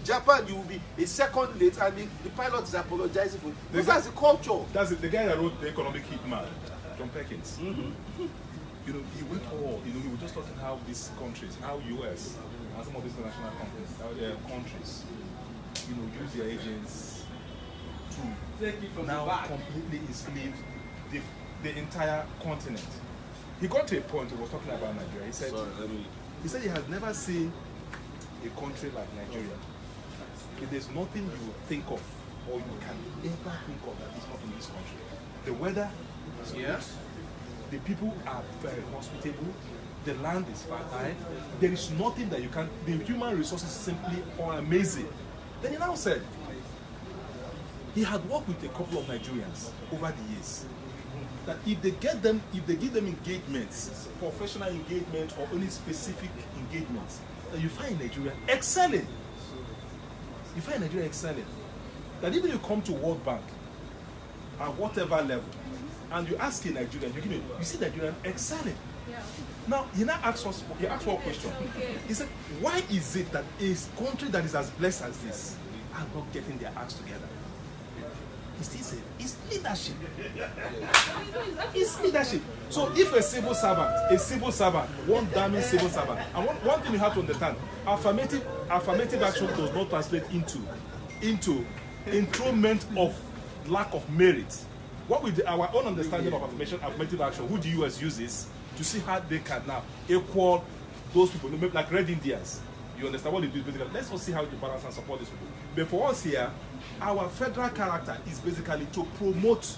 Japan, you will be a second late and the pilot is apologizing for it. Because that's the culture. That's it. The guy that wrote The Economic Hitman, John Perkins. You know, he went all, he was just talking how these countries, how US and some of these international countries, use their agents to now completely enslave the entire continent. He got to a point, he was talking about Nigeria. He said, he has never seen a country like Nigeria. There's nothing you will think of or you can ever think of that is not in this country. The weather is good. The people are very hospitable. The land is fertile. There is nothing that you can. The human resources simply are amazing. Then he now said he had worked with a couple of Nigerians over the years. That if they give them engagements, professional engagement or any specific engagements, that you find Nigeria excelling. You find Nigeria excelling. That even you come to World Bank at whatever level, and you ask a Nigerian, you see Nigerian excelling. Yeah. Now he now asks us. He asked one question. He said, "Why is it that a country that is as blessed as this are not getting their acts together?" He still said, "It's leadership. It's leadership." So if a civil servant, one damning civil servant, and one thing you have to understand: affirmative action does not translate into enthronement of lack of merit. What with our own understanding of affirmative action, who the US uses to see how they can now equal those people, like Red Indians. You understand what they do? Basically, let's all see how to balance and support these people. But for us here, our federal character is basically to promote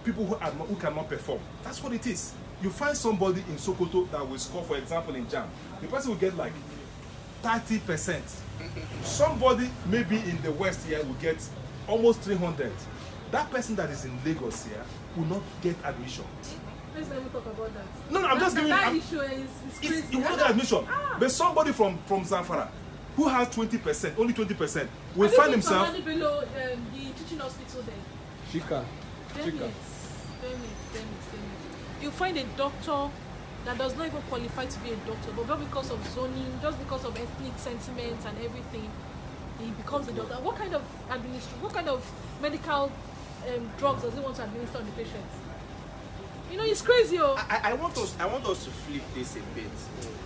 people who cannot perform. That's what it is. You find somebody in Sokoto that will score, for example, in JAM. The person will get like 30%. Somebody maybe in the West here will get almost 300. That person that is in Lagos here will not get admission. Let's never talk about that. No, I'm just giving you. That issue is crazy. You won't get admission. But somebody from Zamfara who has 20%, only 20%, will find himself. Below the teaching hospital there. Chika. You find a doctor that does not even qualify to be a doctor, but because of zoning, just because of ethnic sentiments and everything, he becomes a doctor. What kind of medical drugs does he want to administer on the patients? You know, it's crazy. Oh. I want us to flip this a bit,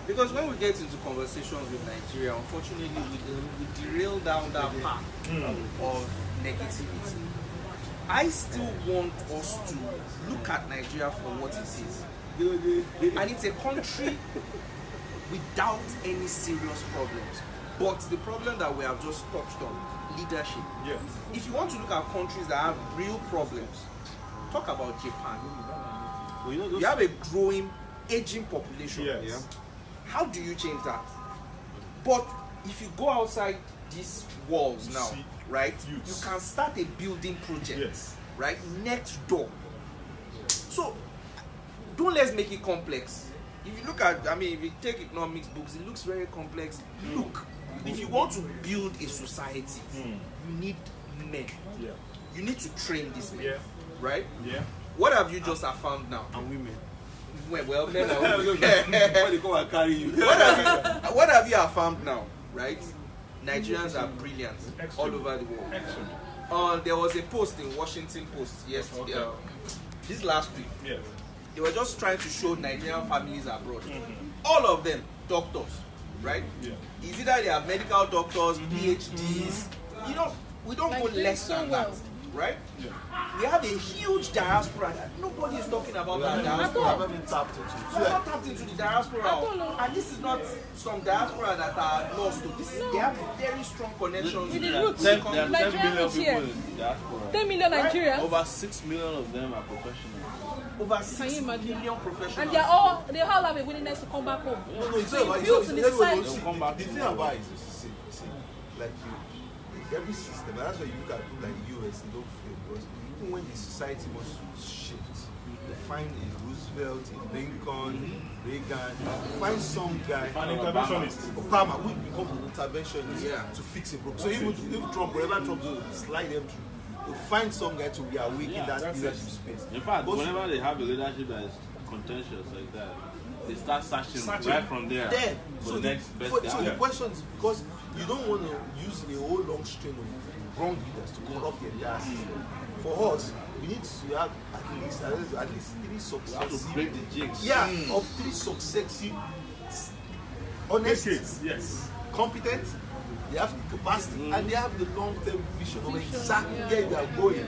because when we get into conversations with Nigeria, unfortunately we derail down that path of negativity. I still want us to look at Nigeria for what it is, and it's a country without any serious problems. But the problem that we have just touched on, leadership. Yes. If you want to look at countries that have real problems, talk about Japan. Well, you know, those You have a growing, aging population. Yes. Yeah? How do you change that? But if you go outside these walls now, See right, youths. you can start a building project, Yes. right, next door. So don't let's make it complex. If you look at, if you take economics books, it looks very complex. Look, if you want to build a society, you need men. Yeah. You need to train these men, Yeah. right? Yeah. What have you just affirmed now? and women. Well, men are women. Before they come and carry you. What have you affirmed now, right? Nigerians are brilliant all Extremely. over the world. Excellent. There was a post in Washington Post yesterday, Okay. this last week. Yes. They were just trying to show Nigerian families abroad. All of them doctors, right? Yeah. It's either they are medical doctors, PhDs. You know, we don't Like go doing less so than well. that, right? Yeah. We have a huge diaspora that nobody is talking about that I diaspora. haven't been tapped into. We are not tapped into the diaspora, don't know. and this is not some diaspora that are lost. This is, they have very strong connections. With the There are roots. 10 Come- there are 10 Nigerian million roots people here. in the diaspora. 10 million Nigerians. Over 6 million of them are professionals. Over Can 6 you imagine? million professionals. And they all have a willingness to come back home. No, it's So not about it builds it's in not- the everybody society. see, They'll come back the thing tomorrow. about it is, see, like every system, and that's why you look at people like US, they don't fail, because even when the society wants to shift, they find a Roosevelt, a Lincoln, Reagan, they find some guy, An interventionist. Obama, who become an interventionist Yeah. to fix a problem. So even if Trump, wherever Trump goes, slide them through. They'll find some guy to reawaken Yeah, that that's leadership space. In fact, Because whenever they have a leadership that is contentious like that, they start searching Searching. right from there then, for so the the, next best so guy. the question is because you don't want to use a whole long string of wrong leaders to corrupt the entire system. For us, we need to have at least 3 You have to successive, break the jinx. yeah, of 3 successive, honest, Decades. Yes. competent. They have the capacity and they have the long-term vision of Vision, exactly yeah. where we are going.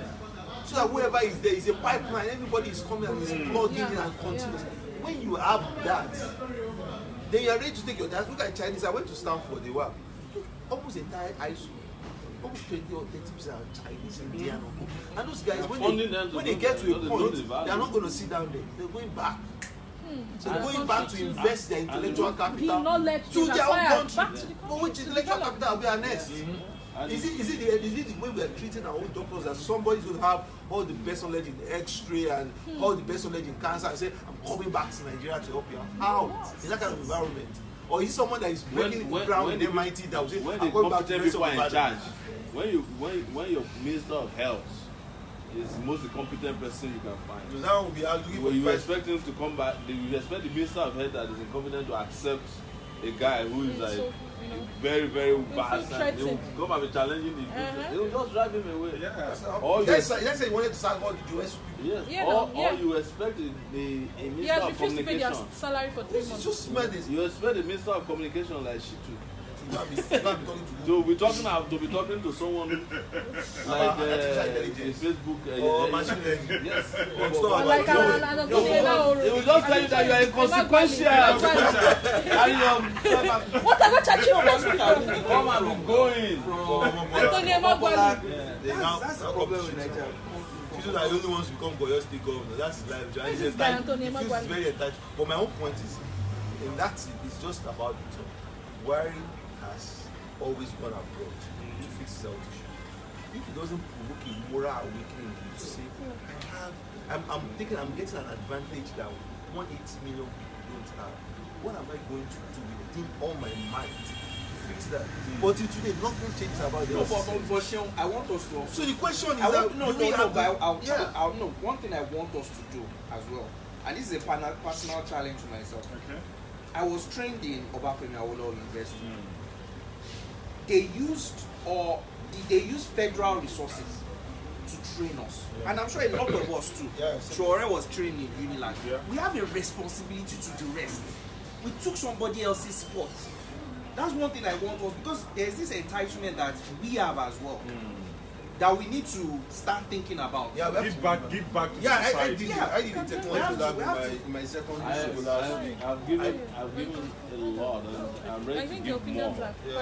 So that whoever is there is a pipeline, everybody is coming and is plugging in Yeah, and continuous. When you have that, then you are ready to take your chance. Look at Chinese. I went to Stanford. They were almost entire high school. Almost 20 or 30% are Chinese, Indian, and those guys when funding them to when they know get to a that they know point, the value. they are not going to sit down there. They're going back. So And going back to invest their intellectual The capital knowledge to is their own acquired. country. Back to the But which intellectual capital will be our next? And Is it the way we are treating our own doctors that somebody's going to have all the best knowledge in X-ray and all the best knowledge in cancer and say, I'm coming back to Nigeria to help you out? How? In that kind of environment? Or is it someone that is breaking the ground in MIT that will say, when I'm the going back to the competent rest people of are the in charge, when your minister of health is the most incompetent person you can find, So now we are looking for well, you the expect him to come back. You expect the minister of health that is incompetent to accept a guy who is like So, you know, very, very bad. threaten. They will come and be challenging the Uh-huh. They will just drive him away. Yeah. Or you, Let's say you wanted to start all the US people. yes. Yeah, or, no, yeah. or you expect a he minister has of refused to pay their communication. salary for 3 It's months. just smart this. You expect the minister of communication like shit to To be talking to someone like artificial the intelligence. Facebook. or machine learning. Yes. Or like an They will just tell you that you are inconsequential. And What are you charging on hospital? come and be going. Anthony Emmanuel. That's the problem with Nigeria. People that only wants to become Goyo State governor. That's his life. And he's This guy, entitled. Anthony He feels Emmanuel. he's very entitled. But my own point is, and that's it. It's just about the talk. Buhari has always gone abroad to fix his health issue. If he doesn't provoke a moral awakening, to say, I'm getting an advantage that 180 million people don't have. What am I going to do within all my might to fix that? But till today, nothing changes about the No, health system. but Sean, I want us to. So the question is I that want, no, do we no, have but the- no. One thing I want us to do as well, and this is a personal challenge to myself. Okay. I was trained in Obafemi Awolowo University. They used federal resources to train us. And I'm sure a lot of us too. Yeah, Shore was trained in Unilag. Yeah. We have a responsibility to the rest. We took somebody else's spot. That's one thing I want us, because there's this entitlement that we have as well. That we need to start thinking about. Yeah, we have to- Give back to Yeah, I society. did. Yeah. I did the technology lab in my secondary school last week. I've given a lot, and I'm ready I to think your give opinions more. are Yeah,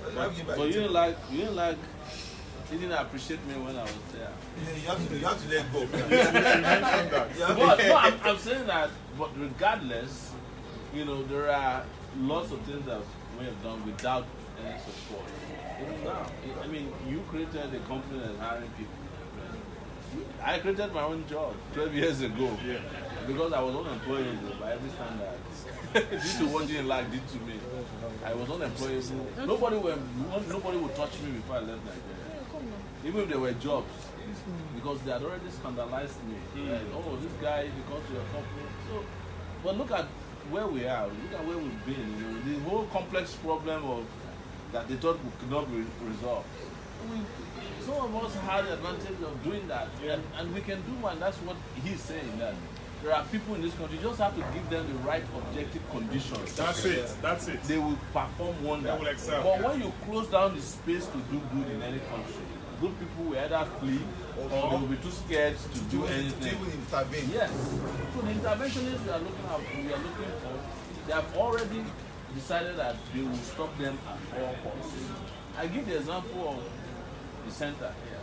quite. I give back But you to- didn't like, you didn't appreciate me when I was there. You have to let go. You mentioned that. You have But to- no, I'm saying that. But regardless, there are lots of things that we have done without any support. Even now, I mean, you created a company that's hiring people. I created my own job 12 years ago because I was unemployable by every standard. Due to what you like did to me, I was unemployable. Nobody would touch me before I left Nigeria. Yeah, come on. Even if there were jobs, because they had already scandalized me. Like, oh, this guy, because to your company. So, but look at where we are. Look at where we've been. The whole complex problem of that they thought we could not be resolved. Some of us had the advantage of doing that, and we can do one. That's what he's saying. That there are people in this country. You just have to give them the right objective conditions. That's it. That's it. They will perform wonders. They will excel. But when you close down the space to do good in any country, good people will either flee or they will be too scared to do To anything. even intervene. Yes. So the interventionists we are looking for, they have already decided that they will stop them at all costs. I give the example of the center here.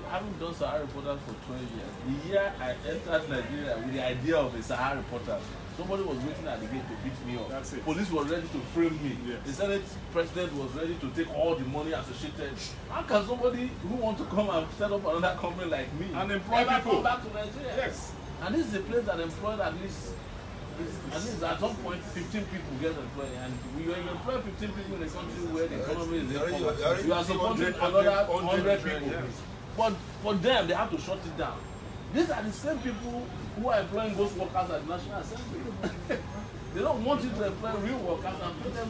I haven't done Sahara Reporters for 12 years. The year I entered Nigeria with the idea of a Sahara Reporter, somebody was waiting at the gate to beat me up. That's it. Police was ready to frame me. Yes. The Senate president was ready to take all the money associated. How can somebody who wants to come and set up another company like me And employ ever people? come back to Nigeria? Yes. And this is a place that employed at least at some point 15 people get employed, and you employ 15 people in a country where the economy is already you are supporting 100, another 100 100 people. yes. But for them, they have to shut it down. These are the same people who are employing those workers at the National Assembly. They don't want you to employ real workers and put them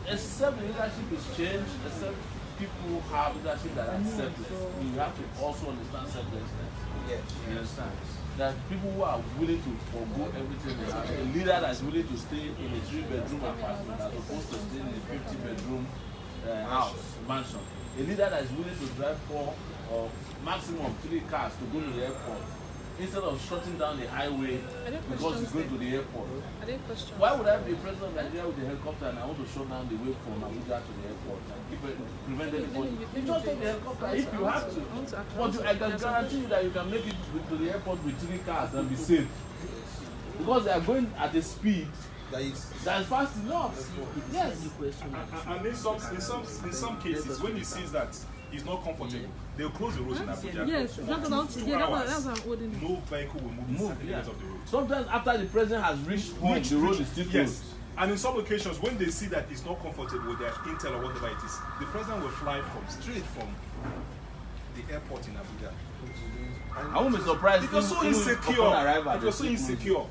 except the leadership is changed, except people have leadership that are selfless. You have to also understand selflessness. Yes. You understand? That people who are willing to forgo everything they have, a leader that is willing to stay in a 3-bedroom apartment as opposed to staying in a 50-bedroom mansion. A leader that is willing to drive 4 or maximum 3 cars to go to the airport instead of shutting down the highway because he's going to the airport. I didn't question. Why would I be president of Nigeria with a helicopter and I want to shut down the way from Abuja to the airport and prevent anybody? You just take the helicopter if you have to. But I can guarantee you that you can make it to the airport with 3 cars and be safe. Because they are going at a speed That is that is fast enough. Yes. And in some cases, when he sees that he's not comfortable, they'll close the roads in Abuja. Yes, For that's 2 what hours. that's what I'm holding. No vehicle will move in certain areas of the road. Sometimes after the president has reached home, the road is still closed. Yes. And in some occasions, when they see that he's not comfortable with their intel or whatever it is, the president will fly straight from the airport in Abuja. I won't be surprised If you're so even insecure, upon arrival, if you're they so still close. insecure,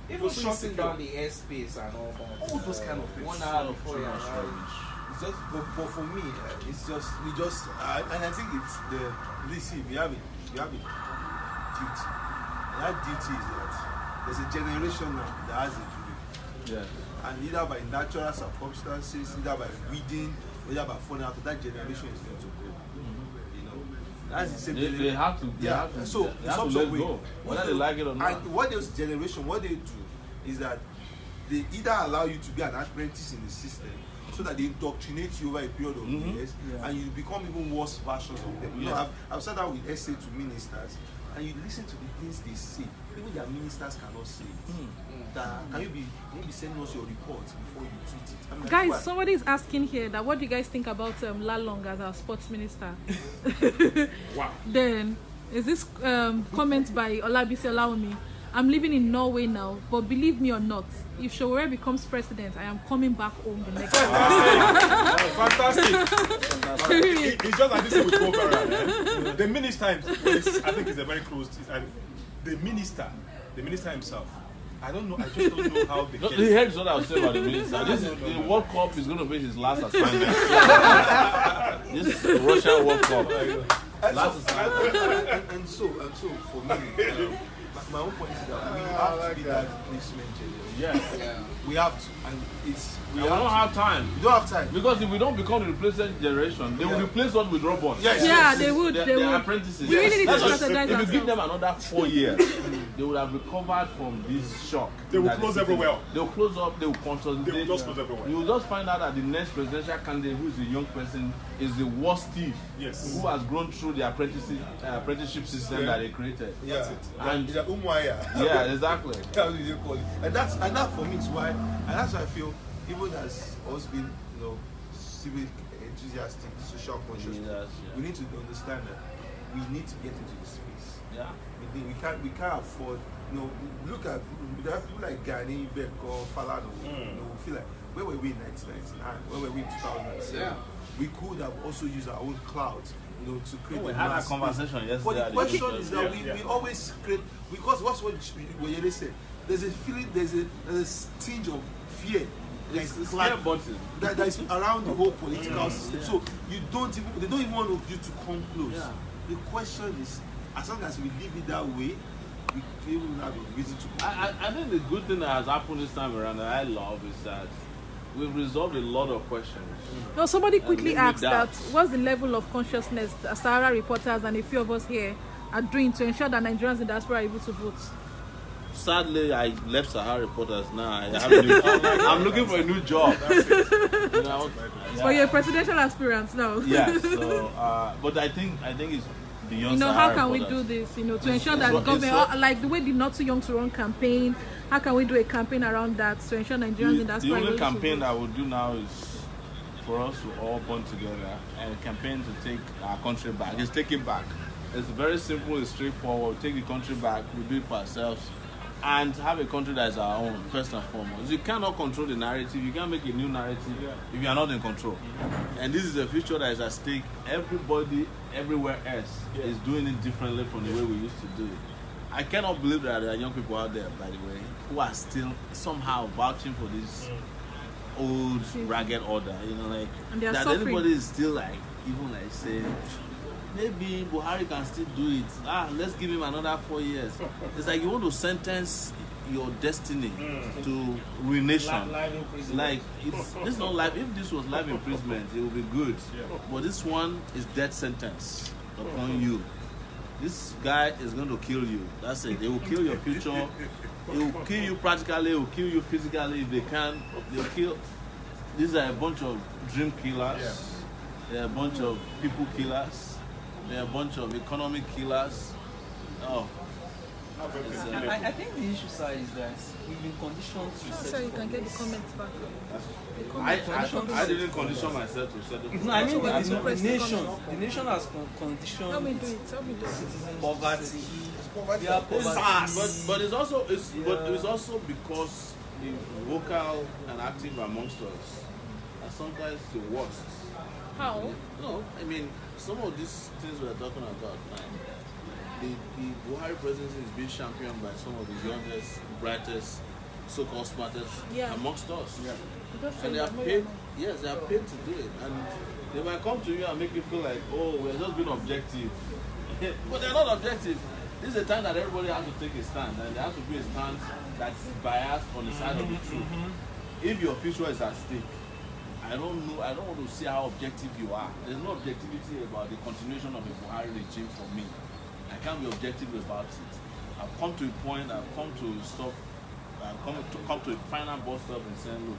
Even shutting down the airspace and all that. all those kind of things. 1 hour before you arrive. it's just but for me, it's just we just and I think it's the listen. We have a duty. And that duty is that there's a generation now that has a duty. Yeah. And either by natural circumstances, either by reading, either by falling out, that generation is going to go. You know, that's the same. They have to. They have to. So they have to let go, whether they like it or not. And what this generation, what they do is that they either allow you to be an apprentice in the system, so that they indoctrinate you over a period of years, and you become even worse versions of them. You know, I've said that with essay to ministers, and you listen to the things they say. Even their ministers cannot say it. Can you be sending us your reports before you tweet it? I'm like, Guys, why? somebody is asking here that what do you guys think about Lalong as our sports minister? Wow. Then is this comment by Olabisi Olaomi? I'm living in Norway now, but believe me or not, if Showore becomes president, I am coming back home the next year. Fantastic. It's just like this with Govera. The minister, I think, is a very close. The minister himself. I don't know. I just don't know how they No, get. here's what I was saying about the minister. The World Cup is going to be his last assignment. This Russian World Cup. And so for me, my own point is that we have to be that replacement generation. Yeah. We have to, and we don't have time. We don't have time. Because if we don't become the replacement generation, they will replace us with robots. Yes. Yeah, they would. They're apprentices. We really need to That's just- strategize If you give ourselves. them another 4 years, they would have recovered from this shock. They will that close is sitting. everywhere. They will close up, they will consolidate. They will just close everywhere. You will just find out that the next presidential candidate, who is a young person, is the worst thief. Yes. Who has grown through the apprenticeship system that they created. Yeah, And- the Umuaya. Yeah, exactly. How do you call it? And that for me is why, and that's why I feel, even as us being, civic enthusiastic, social conscious, Yes, we need to understand that we need to get into the space. Yeah. We can't afford. Look at there are people like Gani, Beko, Falano. We feel like where were we in 1999? Where were we in 2007? Yeah. We could have also used our own cloud, to create. We a had that mass conversation space. yesterday But at the the question Union. is that we always create, because what's what Yele said. There's a feeling, there's a tinge of fear. It's Like, scare button. that is around the whole political system. So they don't even want you to come close. Yeah. The question is, as long as we leave it that way, we will have a reason to come. I think the good thing that has happened this time around that I love is that we've resolved a lot of questions. Now, somebody quickly maybe asked that doubts. what's the level of consciousness that Sahara reporters and a few of us here are doing to ensure that Nigerians in diaspora are able to vote? Sadly, I left Sahara Reporters now. I'm looking for a new job. But you're a presidential aspirant now. Yeah. So, but I think it's beyond. How Sahara can we Reporters. do this? To ensure that it's- government, like the way the Not Too Young to Run campaign, how can we do a campaign around that to ensure Nigerians in The diaspora are only able to campaign vote? that we'll do now is for us to all bond together and a campaign to take our country back. Just take it back. It's very simple, it's straightforward. We take the country back, we do it for ourselves, and have a country that is our own, first and foremost. You cannot control the narrative, you can't make a new narrative if you are not in control. And this is a future that is at stake. Everybody, everywhere else, is doing it differently from the way we used to do it. I cannot believe that there are young people out there, by the way, who are still somehow vouching for this old ragged order, And they are that suffering. anybody is still even saying, maybe Buhari can still do it. Let's give him another 4 years. It's like you want to sentence your destiny to ruination. Live imprisonment. Like this is not life. If this was life imprisonment, it would be good. But this one is death sentence upon you. This guy is going to kill you. That's it. They will kill your future. They will kill you practically. They will kill you physically if they can. They'll kill. These are a bunch of dream killers. They're a bunch of people killers. They're a bunch of economic killers. Oh. I think the issue, sir, is that we've been conditioned to So settle you can for get the this. comments back. I didn't condition myself to settle for No, I mean that. the nation has Help me conditioned do it. Help me do it. citizens poverty. Poverty. Yeah, It's poverty. but it's also because the vocal and active amongst us are sometimes the worst. How? No, I mean some of these things we're talking about now. The Buhari presidency is being championed by some of the youngest, brightest, so-called smartest amongst us. Just And they are paid. Yes, they are paid to do it, and they might come to you and make you feel like, oh, we're just being objective. But they're not objective. This is a time that everybody has to take a stand, and there has to be a stand that's biased on the side of the truth. If your future is at stake, I don't want to see how objective you are. There's no objectivity about the continuation of the Buhari regime for me. I can't be objective about it. I've come to a point, I've come to a final bus stop and saying,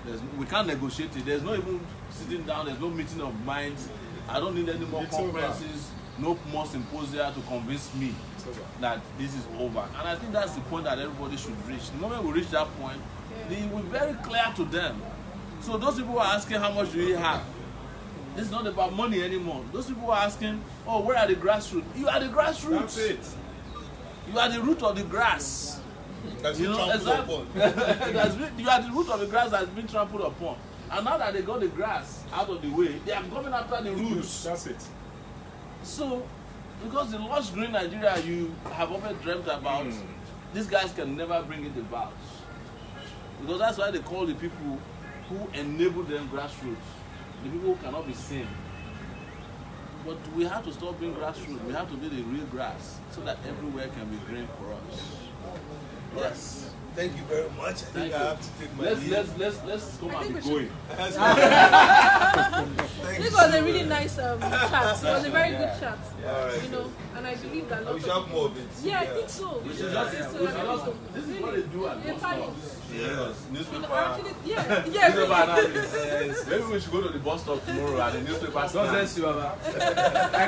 look, we can't negotiate it. There's no even sitting down, there's no meeting of minds. I don't need any more conferences, no more symposia to convince me that this is over. And I think that's the point that everybody should reach. The moment we reach that point, it will be very clear to them. So those people who are asking how much do we have, this is not about money anymore. Those people who are asking, oh, where are the grassroots? You are the grassroots. That's it. You are the root of the grass. That's You know, trampled exactly. upon. You are the root of the grass that's been trampled upon. And now that they got the grass out of the way, they are coming after the roots. That's it. So, because the lush green Nigeria you have often dreamt about, these guys can never bring it about. Because that's why they call the people who enable them grassroots. The people who cannot be seen. But we have to stop being grassroots. We have to be the real grass so that everywhere can be green for us. Yes. Thank you very much. I think I have to take my leave. Let's come and be we going. This was a really nice chat. It was a very good chat. Alright. You know, and I believe that We lots should of have more of it. yeah, I think so. This is what they do at bus stops. Yeah. Newspaper. Actually, yeah, Newspaper yeah. analysis. Maybe we should go to the bus stop tomorrow and the newspaper. God bless you, Baba.